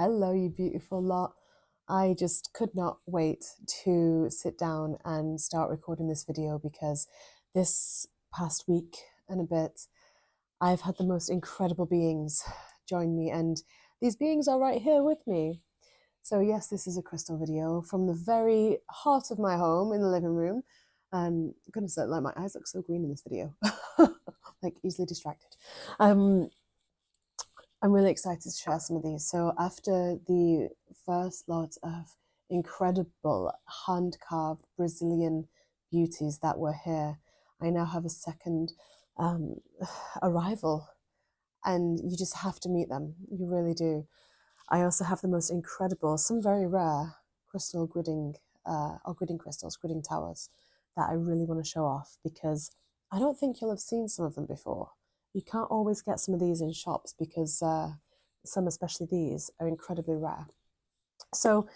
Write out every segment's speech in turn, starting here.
Hello, you beautiful lot. I just could not wait to sit down and start recording this video because this past week and a bit, I've had the most incredible beings join me, and these beings are right here with me. So yes, this is a crystal video from the very heart of my home in the living room. Goodness, like my eyes look so green in this video, like easily distracted. I'm really excited to share some of these. So after the first lot of incredible hand-carved Brazilian beauties that were here, I now have a second arrival, and you just have to meet them. You really do. I also have the most incredible, some very rare crystal gridding or gridding crystals, gridding towers that I really want to show off because I don't think you'll have seen some of them before. You can't always get some of these in shops because some, especially these, are incredibly rare. So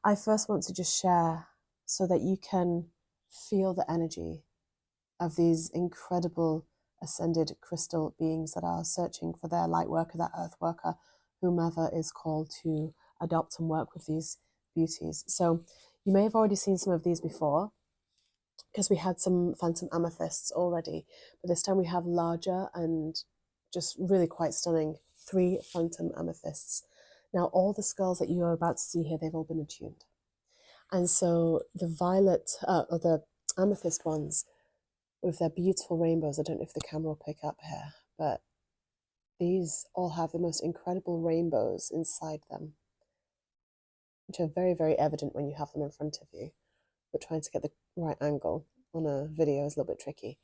I first want to just share so that you can feel the energy of these incredible ascended crystal beings that are searching for their light worker, their earth worker, whomever is called to adopt and work with these beauties. So you may have already seen some of these before, because we had some phantom amethysts already, but this time we have larger and just really quite stunning 3 phantom amethysts. Now all the skulls that you are about to see here, they've all been attuned. And so the violet, or the amethyst ones with their beautiful rainbows, I don't know if the camera will pick up here, but these all have the most incredible rainbows inside them, which are very, very evident when you have them in front of you. But trying to get the right angle on a video is a little bit tricky.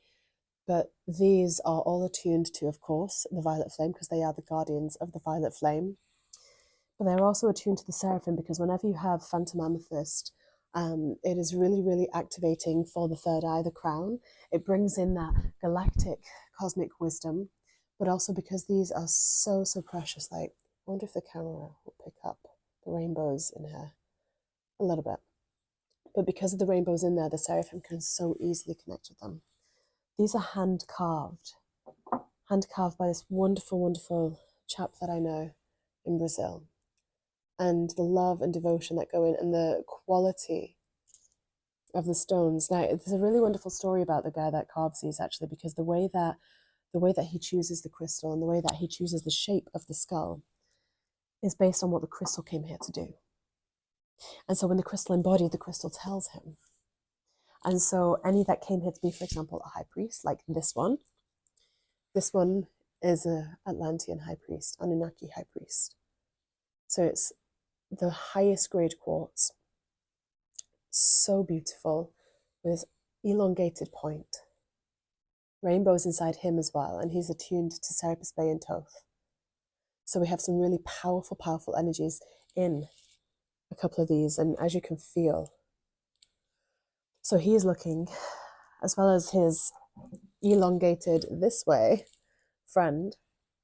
But these are all attuned to, of course, the violet flame, because they are the guardians of the violet flame. But they're also attuned to the seraphim, because whenever you have phantom amethyst, it is really, really activating for the third eye, the crown. It brings in that galactic cosmic wisdom, but also because these are so, so precious. Like, I wonder if the camera will pick up the rainbows in here a little bit. But because of the rainbows in there, the seraphim can so easily connect with them. These are hand-carved by this wonderful, wonderful chap that I know in Brazil. And the love and devotion that go in, and the quality of the stones. Now, there's a really wonderful story about the guy that carves these, actually, because the way that he chooses the crystal and the way that he chooses the shape of the skull is based on what the crystal came here to do. And so when the crystal embodied, the crystal tells him. And so any that came here to be, for example, a high priest, like this one is an Atlantean high priest, Anunnaki high priest. So it's the highest grade quartz, so beautiful, with elongated point. Rainbows inside him as well, and he's attuned to Serapis Bay and Thoth. So we have some really powerful, powerful energies in a couple of these, and as you can feel. So he is looking, as well as his elongated this way friend,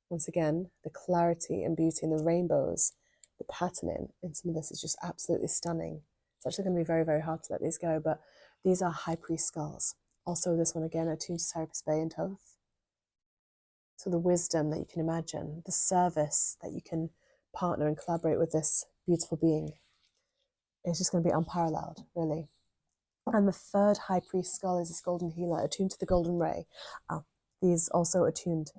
once again, the clarity and beauty and the rainbows, the patterning in some of this is just absolutely stunning. It's actually going to be very, very hard to let these go, but these are high priest skulls. Also, this one again, attuned to Serapis Bay and Thoth. So the wisdom that you can imagine, the service that you can partner and collaborate with this beautiful being, is just going to be unparalleled, really. And the third high priest skull is this golden healer, attuned to the golden ray. These also attuned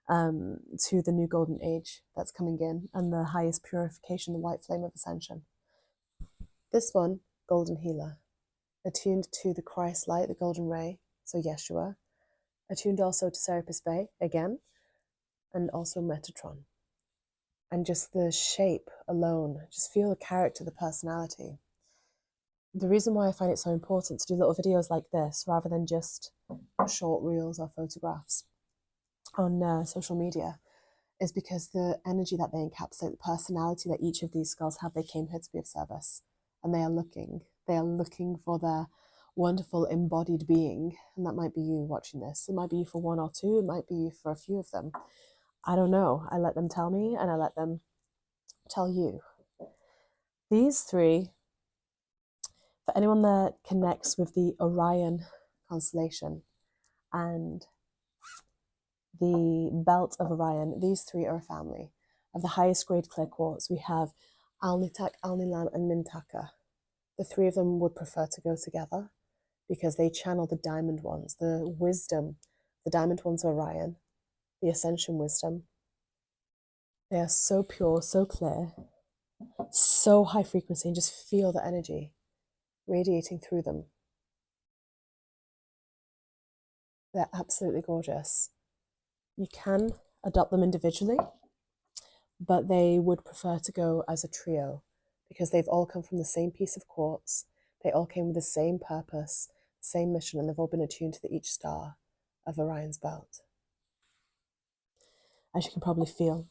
to the new golden age that's coming in, and the highest purification, the white flame of ascension. This one, golden healer, attuned to the Christ light, the golden ray, so Yeshua, attuned also to Serapis Bay again, and also Metatron. And just the shape alone, just feel the character, the personality. The reason why I find it so important to do little videos like this rather than just short reels or photographs on social media is because the energy that they encapsulate, the personality that each of these skulls have, they came here to be of service, and they are looking for their wonderful embodied being. And that might be you watching this. It might be you for one or two, it might be you for a few of them. I don't know. I let them tell me, and I let them tell you. These 3, for anyone that connects with the Orion constellation and the belt of Orion, these 3 are a family. Of the highest grade clear quartz, we have alnitak, alnilam, and mintaka. The three of them would prefer to go together because they channel the diamond ones, the wisdom. The diamond ones are Orion, the ascension wisdom. They are so pure, so clear, so high frequency, and just feel the energy radiating through them. They're absolutely gorgeous. You can adopt them individually, but they would prefer to go as a trio because they've all come from the same piece of quartz. They all came with the same purpose, same mission, and they've all been attuned to each star of Orion's belt, as you can probably feel.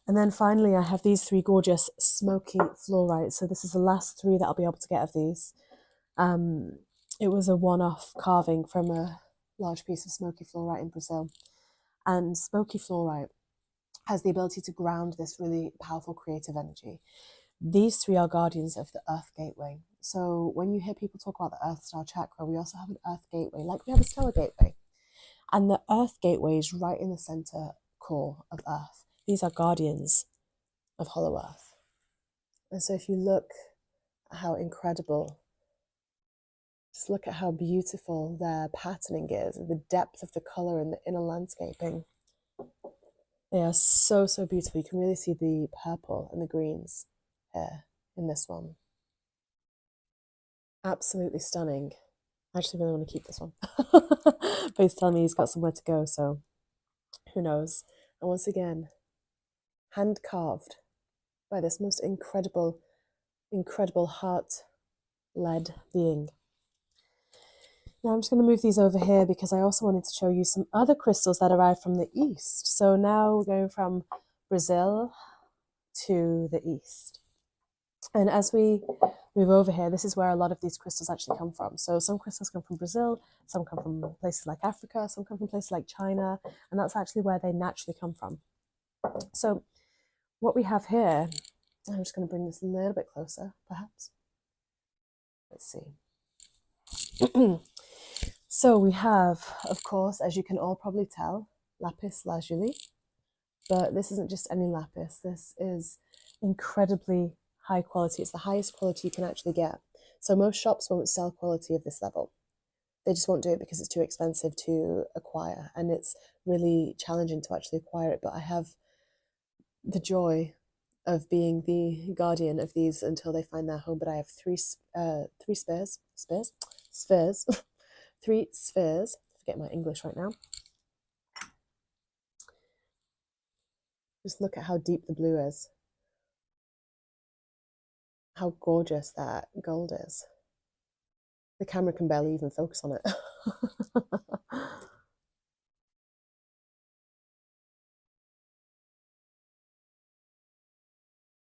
And then finally, I have these three gorgeous smoky fluorites. So this is the last three that I'll be able to get of these. It was a one-off carving from a large piece of smoky fluorite in Brazil. And smoky fluorite has the ability to ground this really powerful creative energy. These three are guardians of the Earth Gateway. So when you hear people talk about the Earth Star Chakra, we also have an Earth Gateway, like we have a Stellar Gateway. And the Earth Gateway is right in the center core of Earth. These are guardians of Hollow Earth. And so if you look at how incredible, just look at how beautiful their patterning is, the depth of the color in the inner landscaping. They are so, so beautiful. You can really see the purple and the greens here in this one. Absolutely stunning. I actually really want to keep this one. But he's telling me he's got somewhere to go, so who knows. And once again, hand carved by this most incredible, incredible heart-led being. Now I'm just going to move these over here because I also wanted to show you some other crystals that arrived from the east. So now we're going from Brazil to the east. And as we move over here, this is where a lot of these crystals actually come from. So some crystals come from Brazil, some come from places like Africa, some come from places like China, and that's actually where they naturally come from. So what we have here, I'm just going to bring this a little bit closer, perhaps. Let's see. So we have, of course, as you can all probably tell, lapis lazuli. But this isn't just any lapis. This is incredibly high quality. It's the highest quality you can actually get. So most shops won't sell quality of this level. They just won't do it because it's too expensive to acquire, and it's really challenging to actually acquire it. But I have the joy of being the guardian of these until they find their home. But I have three spheres, three spheres. Forget my English right now. Just look at how deep the blue is. How gorgeous that gold is. The camera can barely even focus on it.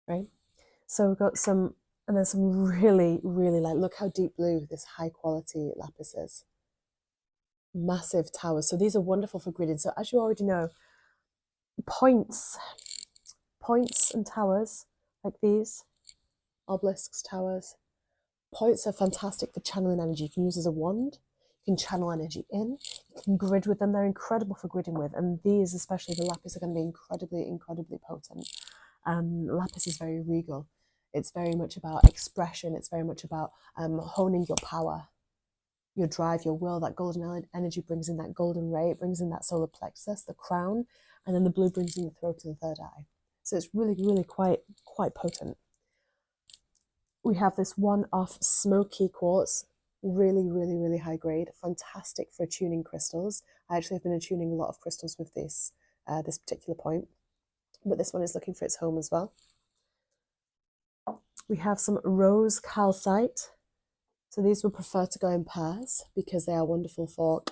Right? So we've got some, and then some really, really like, look how deep blue this high quality lapis is. Massive towers. So these are wonderful for gridding. So as you already know, points and towers like these, obelisks, towers, points are fantastic for channeling energy. You can use as a wand, you can channel energy in, you can grid with them. They're incredible for gridding with, and these, especially the lapis, are going to be incredibly, incredibly potent. Lapis is very regal. It's very much about expression. It's very much about honing your power, your drive, your will. That golden energy brings in that golden ray. It brings in that solar plexus, the crown, and then the blue brings in the throat and the third eye. So it's really, really quite potent. We have this one-off smoky quartz, really, really, really high grade, fantastic for attuning crystals. I actually have been attuning a lot of crystals with this particular point, but this one is looking for its home as well. We have some rose calcite. So these would prefer to go in pairs because they are wonderful for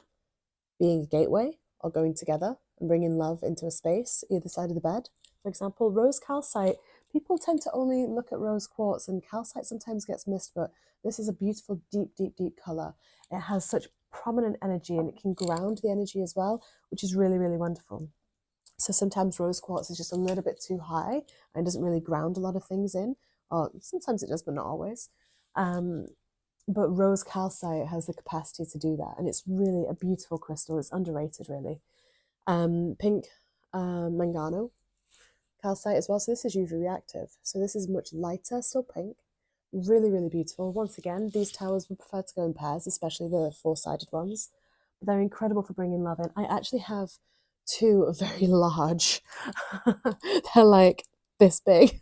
being a gateway or going together and bringing love into a space, either side of the bed. For example, rose calcite, people tend to only look at rose quartz, and calcite sometimes gets missed, but this is a beautiful, deep, deep, deep color. It has such prominent energy, and it can ground the energy as well, which is really, really wonderful. So sometimes rose quartz is just a little bit too high and doesn't really ground a lot of things in, or sometimes it does, but not always. But rose calcite has the capacity to do that, and it's really a beautiful crystal. It's underrated, really. Pink mangano, calcite as well. So this is UV reactive. So this is much lighter, still pink. Really, really beautiful. Once again, these towers would prefer to go in pairs, especially the four-sided ones. But they're incredible for bringing love in. I actually have two very large, they're like this big,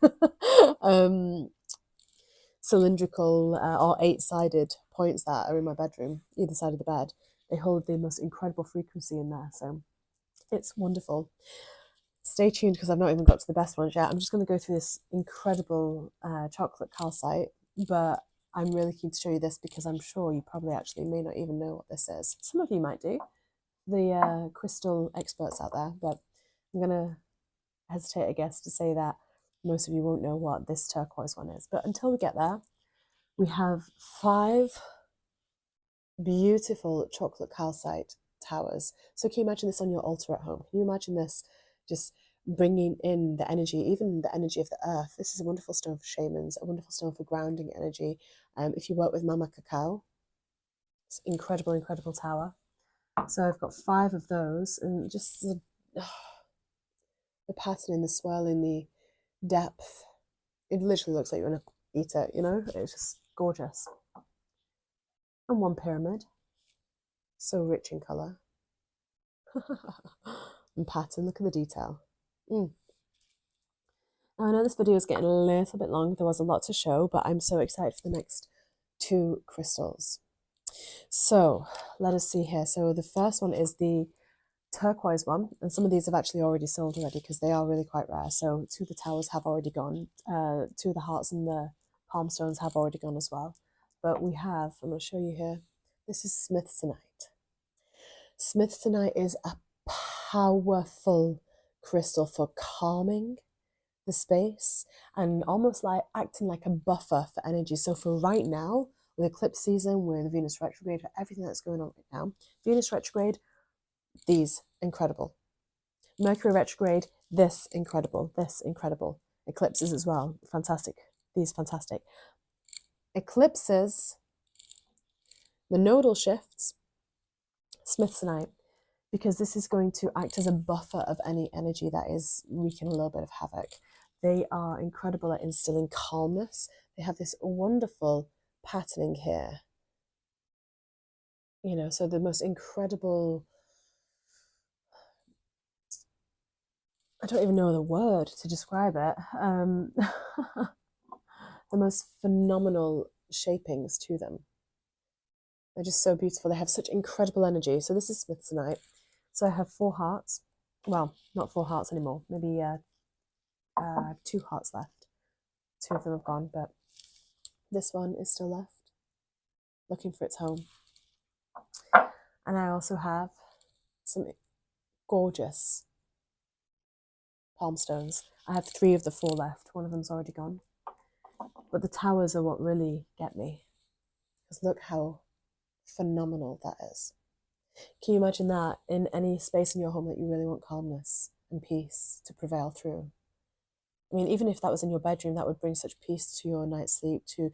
cylindrical or eight-sided points that are in my bedroom, either side of the bed. They hold the most incredible frequency in there, so it's wonderful. Stay tuned because I've not even got to the best ones yet. I'm just going to go through this incredible chocolate calcite, but I'm really keen to show you this because I'm sure you probably actually may not even know what this is. Some of you might do, the crystal experts out there, but I'm going to hesitate, I guess, to say that most of you won't know what this turquoise one is. But until we get there, we have 5 beautiful chocolate calcite towers. So can you imagine this on your altar at home? Can you imagine this just bringing in the energy, even the energy of the earth? This is a wonderful stone for shamans, a wonderful stone for grounding energy. If you work with Mama Cacao, it's an incredible, incredible tower. So I've got 5 of those, and just the patterning, the swirling, the depth. It literally looks like you're going to eat it, you know? It's just gorgeous. And 1 pyramid. So rich in colour. And pattern, look at the detail. Now, I know this video is getting a little bit long. There was a lot to show, but I'm so excited for the next 2 crystals. So let us see here. So the first one is the turquoise one, and some of these have actually already sold already because they are really quite rare. So 2 of the towers have already gone. 2 of the hearts and the palm stones have already gone as well. But we have, I'm going to show you here, this is SMITHSONITE. SMITHSONITE is a powerful crystal for calming the space and almost like acting like a buffer for energy. So for right now, with eclipse season, with Venus retrograde, for everything that's going on right now, Venus retrograde, these, incredible. Mercury retrograde, this, incredible. This, incredible. Eclipses as well, fantastic. These, fantastic. Eclipses, the nodal shifts, SMITHSONITE, because this is going to act as a buffer of any energy that is wreaking a little bit of havoc. They are incredible at instilling calmness. They have this wonderful patterning here. You know, so the most incredible, I don't even know the word to describe it. The most phenomenal shapings to them. They're just so beautiful. They have such incredible energy. So this is SMITHSONITE. So I have 4 hearts. Well, not 4 hearts anymore. Maybe 2 hearts left. 2 of them have gone, but this one is still left, looking for its home. And I also have some gorgeous palm stones. I have 3 of the 4 left. One of them's already gone. But the towers are what really get me. Because look how phenomenal that is. Can you imagine that in any space in your home that you really want calmness and peace to prevail through? I mean, even if that was in your bedroom, that would bring such peace to your night's sleep, to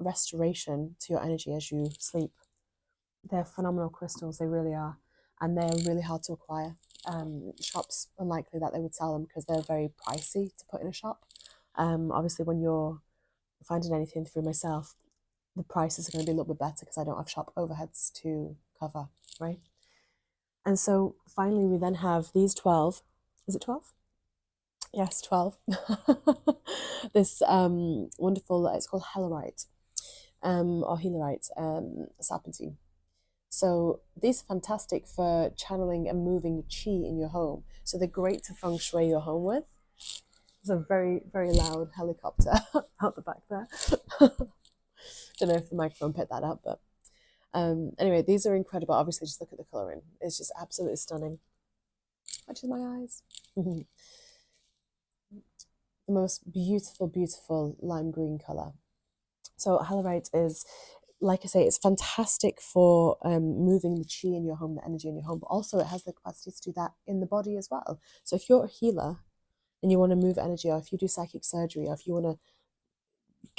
restoration to your energy as you sleep. They're phenomenal crystals, they really are. And they're really hard to acquire. Shops, unlikely that they would sell them because they're very pricey to put in a shop. Obviously, when you're finding anything through myself, the prices are going to be a little bit better because I don't have shop overheads to cover, right? And so finally, we then have these 12. Is it 12? Yes, 12. This wonderful, it's called HALERITE, or HALERITE serpentine. So these are fantastic for channeling and moving chi in your home. So they're great to feng shui your home with. There's a very, very loud helicopter out the back there. Don't know if the microphone picked that up, but anyway, these are incredible. Obviously, just look at the colouring. It's just absolutely stunning. Watches my eyes. The most beautiful, beautiful lime green colour. So HALERITE is, like I say, it's fantastic for moving the chi in your home, the energy in your home, but also it has the capacity to do that in the body as well. So if you're a healer and you want to move energy, or if you do psychic surgery, or if you want to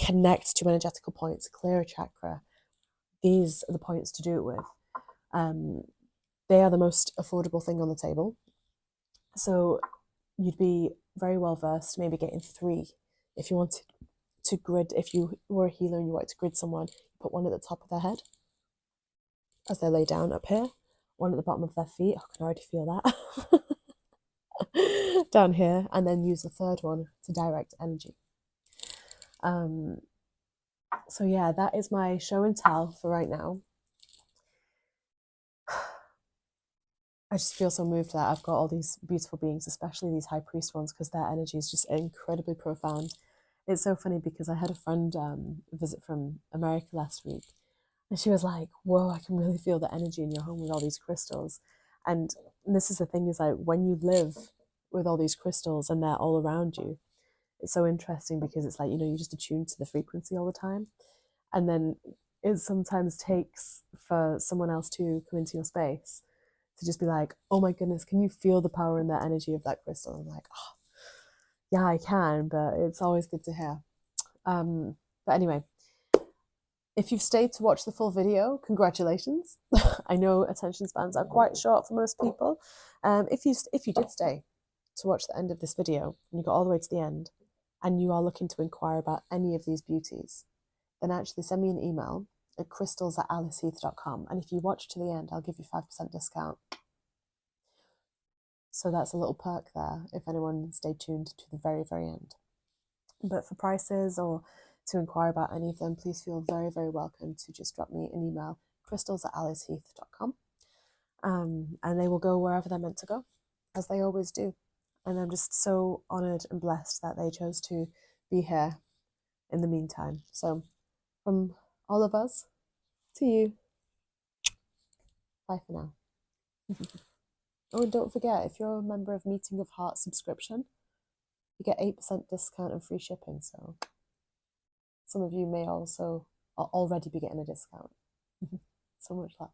connect to energetical points, clear a chakra, these are the points to do it with. They are the most affordable thing on the table. So you'd be very well versed, maybe getting 3. If you wanted to grid, if you were a healer and you wanted to grid someone, put one at the top of their head as they lay down up here, one at the bottom of their feet. I can already feel that. Down here, and then use the 3rd one to direct energy. So yeah, that is my show and tell for right now. I just feel so moved that I've got all these beautiful beings, especially these high priest ones, because their energy is just incredibly profound. It's so funny because I had a friend visit from America last week, and she was like, whoa, I can really feel the energy in your home with all these crystals. And this is the thing, is like, when you live with all these crystals and they're all around you, it's so interesting because it's like, you know, you're just attuned to the frequency all the time. And then it sometimes takes for someone else to come into your space to just be like, oh my goodness, can you feel the power and the energy of that crystal? I'm like, oh, yeah, I can, but it's always good to hear. But anyway, if you've stayed to watch the full video, congratulations. I know attention spans are quite short for most people. If you did stay to watch the end of this video and you got all the way to the end and you are looking to inquire about any of these beauties, then actually send me an email at crystals@aliceheath.com, and if you watch to the end, I'll give you 5% discount. So that's a little perk there if anyone stayed tuned to the very, very end. But for prices or to inquire about any of them, please feel very, very welcome to just drop me an email, crystals@aliceheath.com, and they will go wherever they're meant to go, as they always do. And I'm just so honoured and blessed that they chose to be here in the meantime. So from all of us to you, bye for now. Oh, and don't forget, if you're a member of Meeting of Heart subscription, you get 8% discount and free shipping. So some of you may also already be getting a discount. So much love.